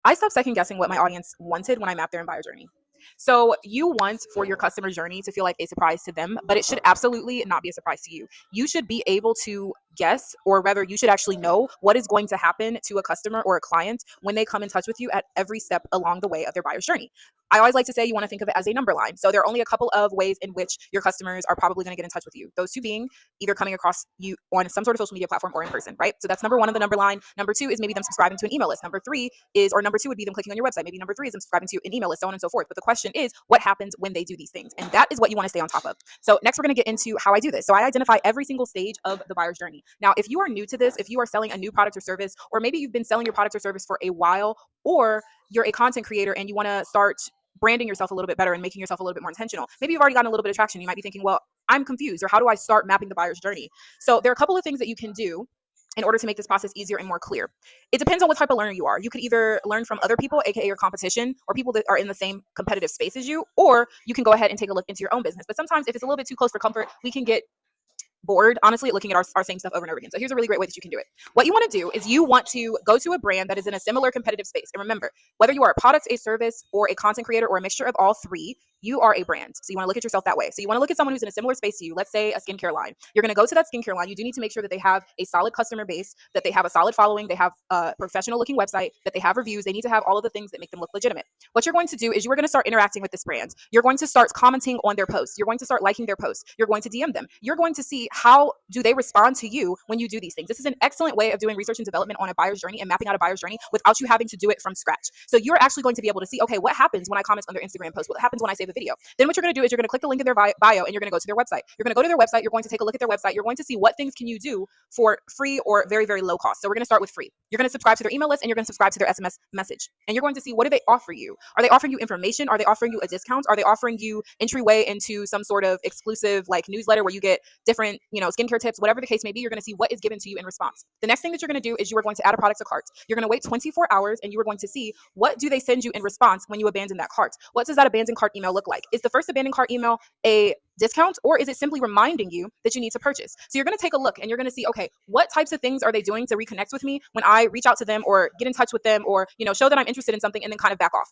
I stopped second guessing what my audience wanted when I mapped their buyer journey. So you want for your customer journey to feel like a surprise to them, but it should absolutely not be a surprise to you. You should be able to guess, or rather, you should actually know what is going to happen to a customer or a client when they come in touch with you at every step along the way of their buyer's journey. I always like to say you want to think of it as a number line. So there are only a couple of ways in which your customers are probably going to get in touch with you. Those two being either coming across you on some sort of social media platform or in person, right? So that's number one on the number line. Number two is maybe them subscribing to an email list. Number two would be them clicking on your website. Maybe number three is them subscribing to an email list, so on and so forth. But the question is, what happens when they do these things? And that is what you want to stay on top of. So next, we're going to get into how I do this. So I identify every single stage of the buyer's journey. Now, if you are new to this, if you are selling a new product or service, or maybe you've been selling your product or service for a while, or you're a content creator and you want to start branding yourself a little bit better and making yourself a little bit more intentional. Maybe you've already gotten a little bit of traction. You might be thinking, well, I'm confused, or how do I start mapping the buyer's journey? So there are a couple of things that you can do in order to make this process easier and more clear. It depends on what type of learner you are. You could either learn from other people, aka your competition, or people that are in the same competitive space as you, or you can go ahead and take a look into your own business. But sometimes if it's a little bit too close for comfort, we can get bored, honestly, looking at our same stuff over and over again. So here's a really great way that you can do it. What you want to do is you want to go to a brand that is in a similar competitive space. And remember, whether you are a product, a service, or a content creator, or a mixture of all three, you are a brand. So you want to look at yourself that way. So you want to look at someone who's in a similar space to you. Let's say a skincare line. You're going to go to that skincare line. You do need to make sure that they have a solid customer base, that they have a solid following, they have a professional looking website, that they have reviews. They need to have all of the things that make them look legitimate. What you're going to do is you are going to start interacting with this brand. You're going to start commenting on their posts. You're going to start liking their posts. You're going to DM them. You're going to see how do they respond to you when you do these things. This is an excellent way of doing research and development on a buyer's journey and mapping out a buyer's journey without you having to do it from scratch. So you're actually going to be able to see, okay, what happens when I comment on their Instagram post? What happens when I save a video? Then what you're going to do is you're going to click the link in their bio and you're going to go to their website. You're going to go to their website. You're going to take a look at their website. You're going to see what things can you do for free or very, very low cost. So we're going to start with free. You're going to subscribe to their email list and you're going to subscribe to their SMS message. And you're going to see, what do they offer you? Are they offering you information? Are they offering you a discount? Are they offering you entryway into some sort of exclusive like newsletter where you get different, skincare tips, whatever the case may be? You're going to see what is given to you in response. The next thing that you're going to do is you are going to add a product to cart. You're going to wait 24 hours and you are going to see, what do they send you in response when you abandon that cart? What does that abandoned cart email look like? Is the first abandoned cart email a discount, or is it simply reminding you that you need to purchase? So you're going to take a look and you're going to see, okay, what types of things are they doing to reconnect with me when I reach out to them or get in touch with them, or show that I'm interested in something and then kind of back off.